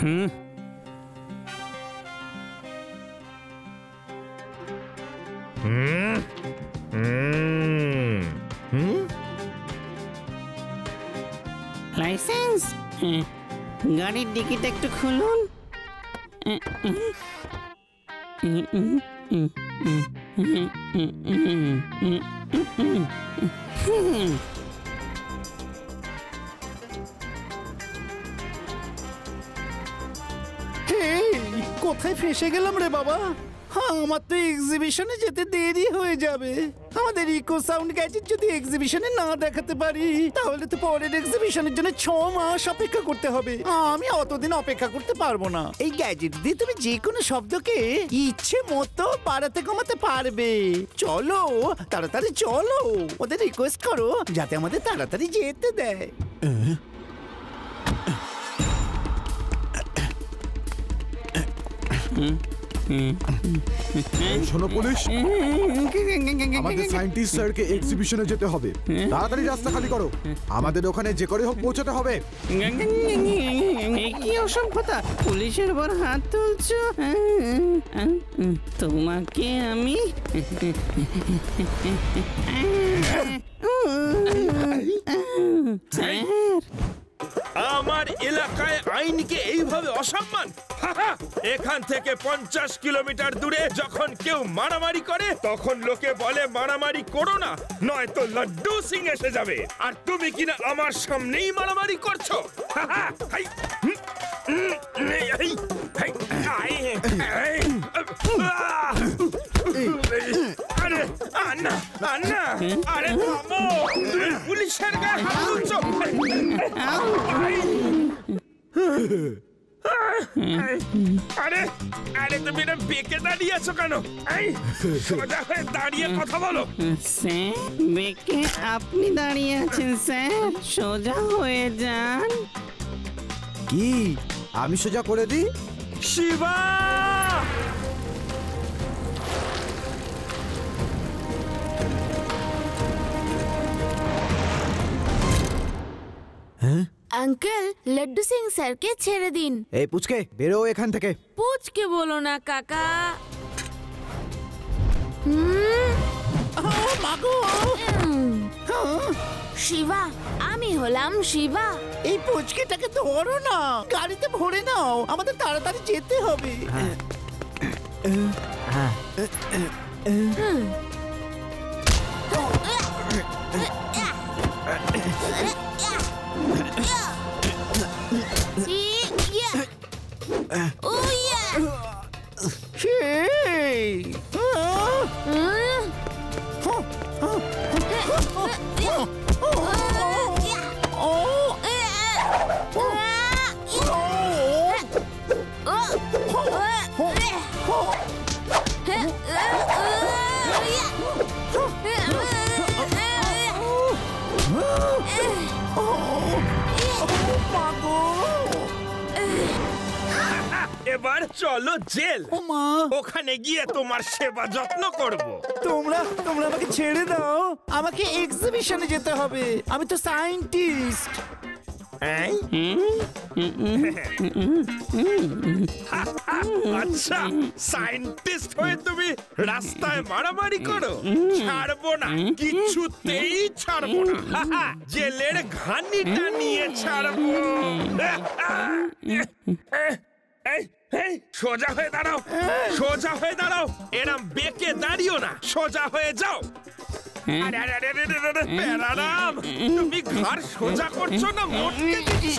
Licence? গাড়ির ডিকিটা একটু খুলুন। কোথায় ফেসে গেলাম রে বাবা? আমার তো এক্সিবিশনে যেতে দেরি হয়ে যাবে। আমাদের ইকো সাউন্ড গ্যাজেট যদি এক্সিবিশনে না দেখাতে পারি তাহলে তো পরের এক্সিবিশনের জন্য 6 মাস অপেক্ষা করতে হবে। আমি অতদিন অপেক্ষা করতে পারবো না। এই গ্যাজেট দিয়ে তুমি যে কোনো শব্দকে ইচ্ছে মতো বাড়াতে কমাতে পারবে। চলো তাড়াতাড়ি চলো, ওদের রিকোয়েস্ট করো যাতে আমাদের তাড়াতাড়ি যেতে দেয়। শোনো পুলিশ, আমাদের সায়েন্টিস্ট স্যারকে এক্সিবিশনে যেতে হবে। তাড়াতাড়ি রাস্তা খালি করো, আমাদের ওখানে যে করে হোক পৌঁছাতে হবে। কি অসভ্যতা, পুলিশের উপর হাত তুলছো? তোমাকে আমি আমার এলাকায় আইনকে এইভাবে অসম্মান? এখান থেকে 50 কিলোমিটার দূরে যখন কেউ মারামারি করে তখন লোকে বলে মারামারি করো না, নয়তো লাড্ডু সিং এসে যাবে। আর তুমি কিনা আমার সামনেই মারামারি করছো। আরে আন্না আন্না, আরে থামো, তুমি পুলিশের গায়ে হাত তুলছো। আরে আরে তুমি এটা বেঁকে দাঁড়িয়ে আছো কেন? সোজা হয়ে দাঁড়িয়ে কথা বলো। স্যার, বেঁকে আপনি দাঁড়িয়ে আছেন স্যার, সোজা হয়ে যান। কি আমি সোজা করে দিই? শিবা, আঙ্কেল, লাড্ডু সিং স্যারকে ছেড়ে দিন। এই পুচকে বেরো এখান থেকে। পুচকে বলো না কাকা। শিবা, আমি হলাম শিবা। এই পুচকেটাকে ধরো না, গাড়িতে ভরে নাও, আমাদের তাড়াতাড়ি যেতে হবে। এবার চলো জেল। মা, ওখানে গিয়ে তোমার সেবা যত্ন করব। তোমরা আমাকে ছেড়ে দাও, আমাকে এক্সিবিশনে যেতে হবে। আমি তো সায়েন্টিস্ট। আচ্ছা, সায়েন্টিস্ট হয়ে তুমি রাস্তায় মারামারি করো? ছাড়বো না, কিছুতেই ছাড়বো না। জেলের ঘানিটা নিয়ে ছাড়বো। সোজা হয়ে দাঁড়াও, সোজা হয়ে দাঁড়াও, এরম বেঁকে দাঁড়িও না, সোজা হয়ে যাও। প্যারারাম, তুমি ঘাড় সোজা করছো না মোটকে দিচ্ছ?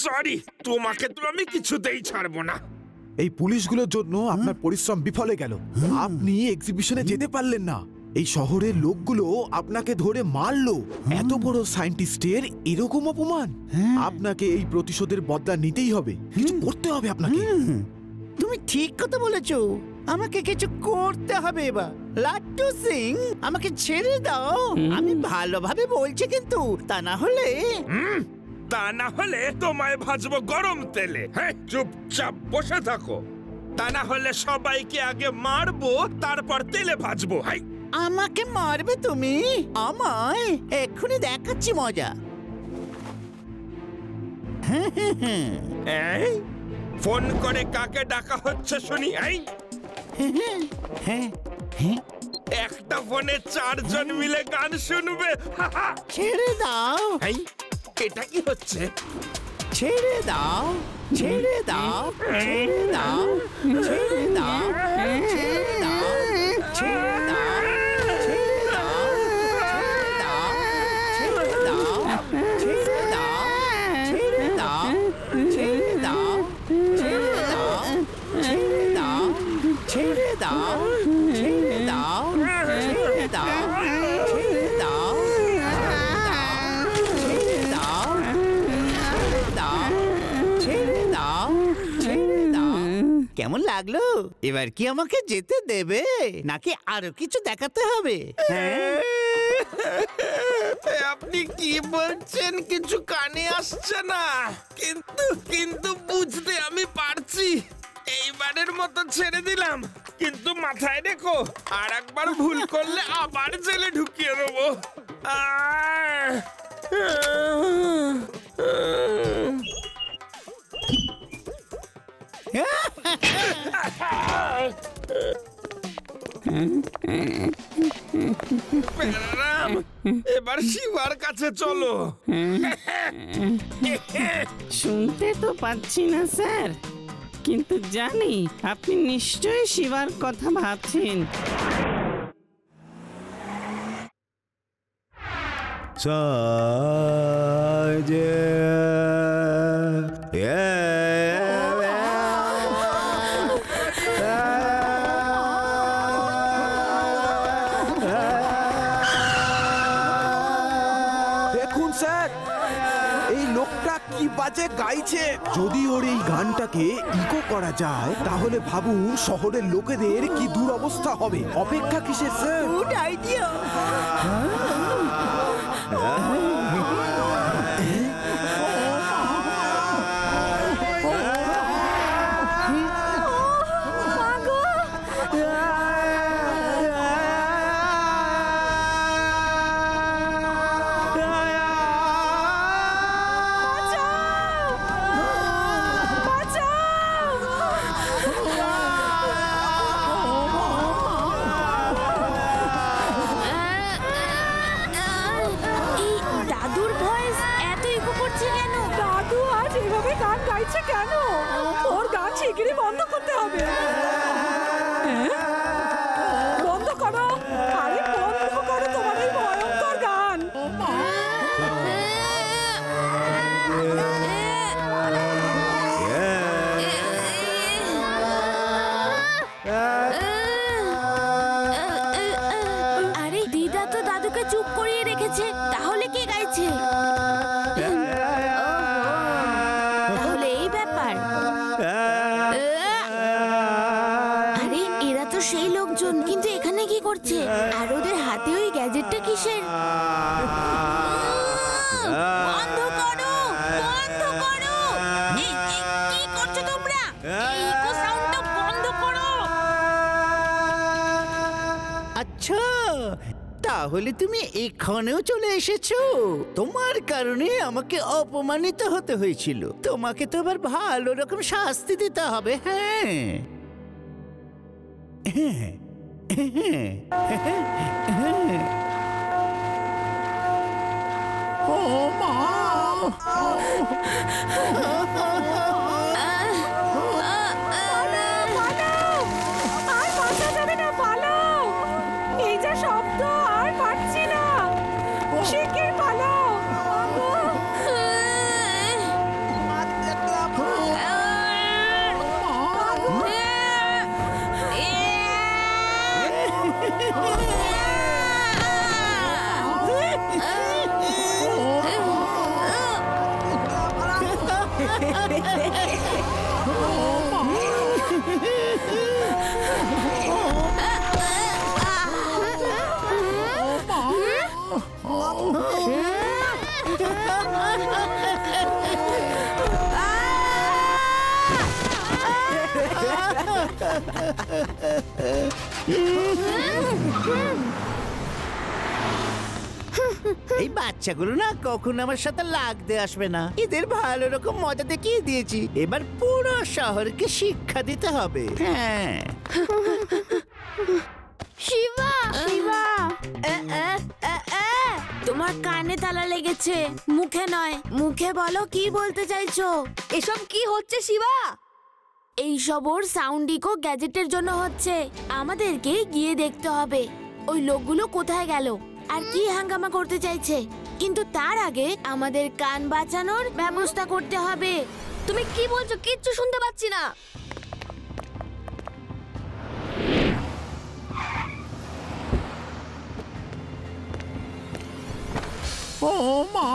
সরি, তোমাকে তো আমি কিছুতেই ছাড়বো না। এই পুলিশগুলোর জন্য আপনার পরিশ্রম বিফলে গেল। আপনি এক্সিবিশনে যেতে পারলেন না। এই শহরের লোকগুলো আপনাকে ধরে মারলো। এত বড় সায়েন্টিস্টের এরকম অপমান। আপনাকে এই প্রতিশোধের বদলা নিতেই হবে, কিছু করতে হবে আপনাকে। তুমি ঠিক কথা বলেছো, আমাকে কিছু করতে হবে। এবার লাড্ডু সিং, আমাকে ছেড়ে দাও। আমি ভালোভাবে বলছি, কিন্তু তা না হলে তোমায় ভাজবো গরম তেলে। হ্যাঁ, চুপচাপ বসে থাকো, তা না হলে সবাইকে আগে মারবো, তারপর তেলে ভাজবো। আমাকে মারবে তুমি? আমায় এক্ষুনি দেখাচ্ছি মজা। এই, ফোন করে কাকে ডাকা হচ্ছে শুনি? এই, একটা ফোনে 4 জন মিলে গান শুনবে। ছেড়ে দাও, এই, এটা কি হচ্ছে? ছেড়ে দাও, ছেড়ে দাও, ছেড়ে দাও, ছেড়ে দাও, ছেড়ে দাও, ছেড়ে দাও, ছেড়ে দাও, ছেড়ে দাও, ছেড়ে দাও, ছেড়ে দাও, ছেড়ে দাও, ছেড়ে দাও, ছেড়ে দাও, ছেড়ে দাও, ছেড়ে দাও, ছেড়ে দাও, ছেড়ে দাও, কেমন লাগলো? এবার কি আমাকে যেতে দেবে নাকি আরো কিছু দেখাতে হবে? আপনি কি বলছেন কিছু কানে আসছে না, কিন্তু কিন্তু বুঝতে আমি পারছি। এইবারের মতো ছেড়ে দিলাম, কিন্তু মাথায় রেখো আর একবার ভুল করলে আবার জেলে ঢুকিয়ে দেবো। বেলারাম, এবার শিবার কাছে চলো। শুনতে তো পাচ্ছি না স্যার, কিন্তু জানি আপনি নিশ্চয়ই শিবার কথা ভাবছেন। দেখুন স্যার, এই লোকটা কি বাজে গাইছে। যদি ওর এই গানটাকে ইকো করা যায় তাহলে ভাবুন শহরের লোকেদের কি দুরবস্থা হবে। অপেক্ষা কিসের স্যার? Good idea. কেন? ওর গান শিগগিরই বন্ধ করতে হবে। বন্ধ করো, আরে বন্ধ করো তোমার এই ভয়ঙ্কর গান। আরে দিদা তো দাদুকে চুপ করিয়ে রেখেছে, তাহলে কে গাইছে? সেই লোকজন কিন্তু এখানে কি করছে? আর ওদের হাতে ওই গ্যাজেটটা কিসের? বন্ধ করো, বন্ধ করো! কি করছো তোমরা? এই ইকো সাউন্ডটা বন্ধ করো। আচ্ছা, তাহলে তুমি এখানেও চলে এসেছো। তোমার কারণে আমাকে অপমানিত হতে হয়েছিল। তোমাকে তো আবার ভালো রকম শাস্তি দিতে হবে। হ্যাঁ, ও মা, এই যে শব্দ, আর পাচ্ছি না। শিগগির পালাও। এই বাচ্চাগুলো না কখনো আমার সাথে লাগতে আসবে না। এদের ভালো রকম মজা দেখিয়ে দিয়েছি, এবার পুরো শহরকে শিক্ষা দিতে হবে। হ্যাঁ শিবা শিবা তোমার কানে তালা লেগেছে, মুখে নয়। মুখে বলো কি বলতে চাইছো। এসব কি হচ্ছে শিবা? এইসব ওর সাউন্ড ইকো গ্যাজেটের জন্য হচ্ছে। আমাদেরকে গিয়ে দেখতে হবে ওই লোকগুলো কোথায় গেল আর কি হাঙ্গামা করতে চাইছে। কিন্তু তার আগে আমাদের কান বাঁচানোর ব্যবস্থা করতে হবে। তুমি কি বলছো? কিচ্ছু শুনতে পাচ্ছি না। ও মা,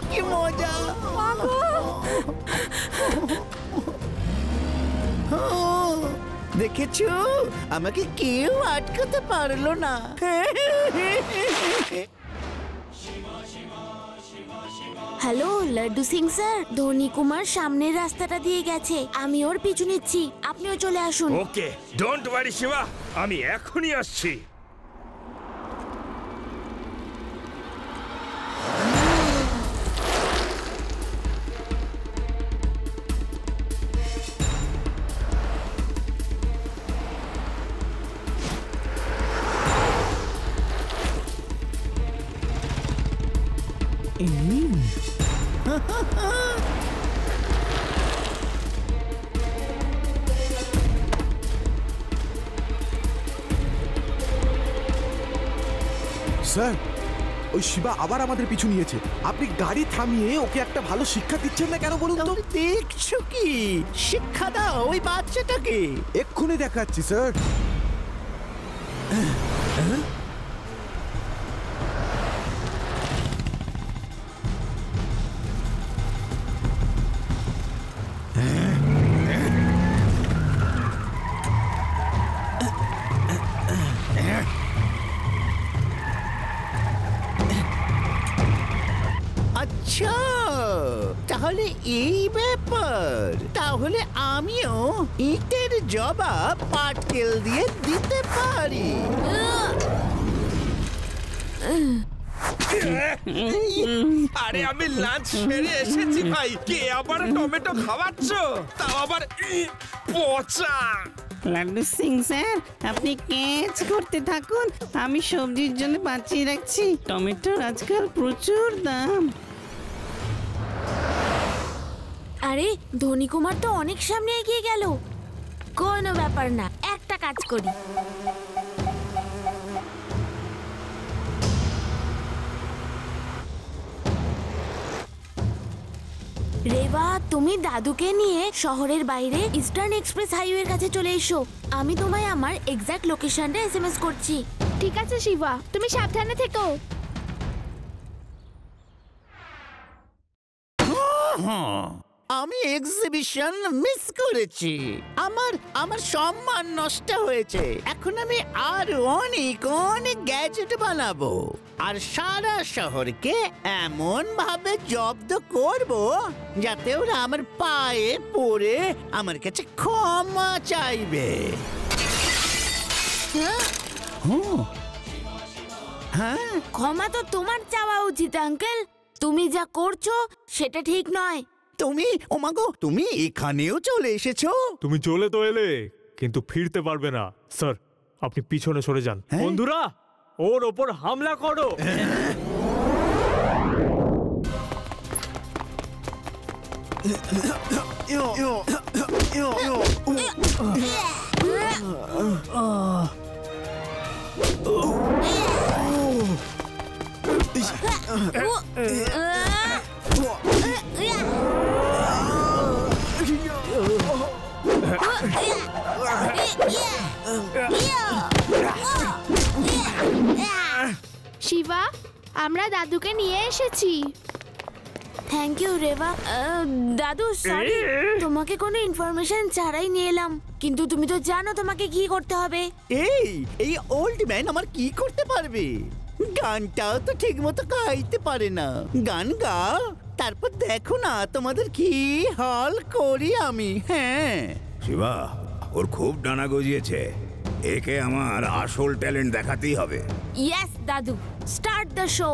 কি মজা! দেখেছো, আমাকে কেউ আটকাতে পারলো না। হ্যালো লাড্ডু সিং স্যার, ধনী কুমার সামনের রাস্তাটা দিয়ে গেছে, আমি ওর পিছু নিচ্ছি, আপনিও চলে আসুন। ওকে, ডোন্ট ওয়ারি শিবা, আমি এখনই আসছি। স্যার, ওই শিবা আবার আমাদের পিছু নিয়েছে। আপনি গাড়ি থামিয়ে ওকে একটা ভালো শিক্ষা দিচ্ছেন না কেন বলুন তো? দেখছো কি? শিক্ষা দাও ওই বাচ্চাটাকে। এক্ষুনি দেখাচ্ছি স্যার। আচ্ছা, তাহলে এই ব্যাপার। তাহলে আমিও ইটের জবাব পাটকেল দিয়ে দিতে পারি। আরে আমি লাঞ্চ সেরে এসেছি ভাই, কে আবার টমেটো খাওয়াচ্ছ, তাও আবার পচা। লাড্ডু সিং স্যার, আপনি ক্যাচ করতে থাকুন, আমি সবজির জন্য বাঁচিয়ে রাখছি। টমেটোর আজকাল প্রচুর দাম। আরে ধনী কুমার তো অনেক সামনে এগিয়ে গেল। কোনো ব্যাপার না, একটা কাজ করি। রেবা, তুমি দাদুকে নিয়ে শহরের বাইরে ইস্টার্ন এক্সপ্রেস হাইওয়ের কাছে চলে এসো। আমি তোমায় আমার এক্সাক্ট লোকেশনটা এসএমএস করছি। ঠিক আছে শিবা, তুমি সাবধানে থেকো। আমি এক্সিবিশন মিস করেছি। আমার সম্মান নষ্ট হয়েছে। এখন আমি আরো অনেক অনেক গ্যাজেট বানাবো আর সারা শহরকে এমন ভাবে জব্দ করব যাতে ওরা আমার পায়ে পড়ে আমার কাছে ক্ষমা চাইবে। হ্যাঁ, ক্ষমা তো তোমার চাওয়া উচিত আঙ্কেল। তুমি যা করছো সেটা ঠিক নয়। তুমি এখানেও চলে এসেছো? তুমি চলে তো এলে, কিন্তু ফিরতে পারবে না। স্যার, আপনি পিছনে সরে যান। বন্ধুরা, ওর ওপর হামলা করো। শিবা, আমরা দাদুকে নিয়ে এসেছি। Thank you Reba. দাদু সরি, তোমাকে কোনো ইনফরমেশন ছাড়াই নিয়ে এলাম, কিন্তু তুমি তো জানো তোমাকে কি করতে হবে। এই ওল্ড ম্যান আমার কি করতে পারবে? গানটাও তো ঠিক মতো গাইতে পারে না। গান গাও, তারপর দেখো না তোমাদের কি হাল করি আমি। হ্যাঁ শিবা, ওর খুব ডানা গজিয়েছে। একে আমার আসল ট্যালেন্ট দেখাতেই হবে। ইয়েস দাদু, স্টার্ট দ্য শো।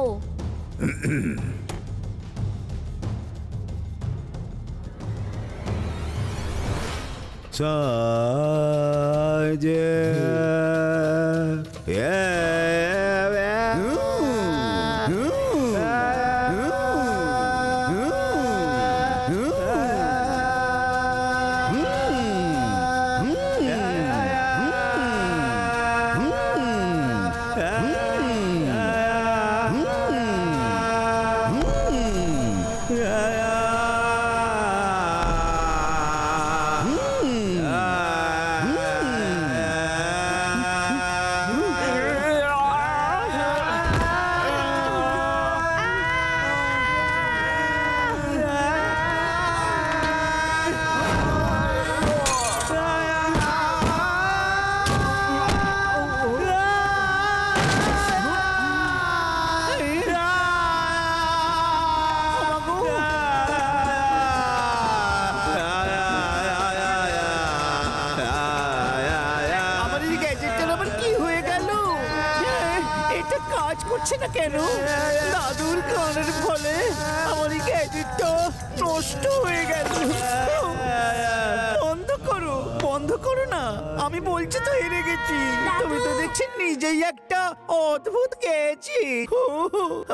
কেন? দাদুর গানের ফলে আমার এই গ্যাজেটটা নষ্ট হয়ে গেল। বন্ধ করো না, আমি বলছি তো হেরে গেছি। তুমি তো দেখছি নিজেই একটা অদ্ভুত গ্যাজেট।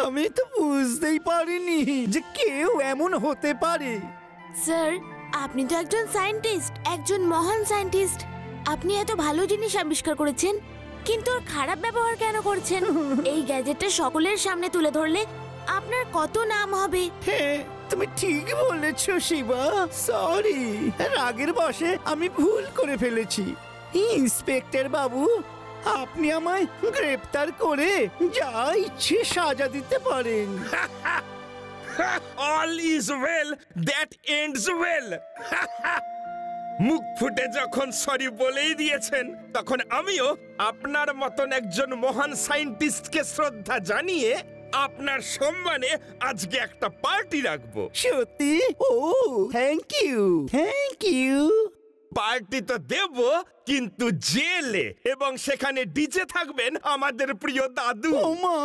আমি তো বুঝতেই পারিনি যে কেউ এমন হতে পারে। স্যার, আপনি তো একজন সায়েন্টিস্ট, একজন মহান সায়েন্টিস্ট। আপনি এত ভালো জিনিস আবিষ্কার করেছেন, কিন্তু ওর খারাপ ব্যবহার কেন করছেন? এই গ্যাজেটটা সকলের সামনে তুলে ধরলে আপনার কত নাম হবে। হ্যাঁ, তুমি ঠিক বলেছো শিবা। সরি, রাগের বশে আমি ভুল করে ফেলেছি। ইন্সপেক্টর বাবু, আপনি আমায় গ্রেপ্তার করে যা ইচ্ছে সাজা দিতে পারেন। All is well that ends well. মুখ ফুটে যখন সরি বলেই দিয়েছেন, তখন আমিও আপনার মতন একজন মহান সায়েন্টিস্টকে শ্রদ্ধা জানিয়ে আপনার সম্মানে আজকে একটা পার্টি রাখবো। সত্যি? ও থ্যাংক ইউ। পার্টি তো দেব, কিন্তু জেলে, এবং সেখানে ডিজে থাকবেন আমাদের প্রিয় দাদু। ও মা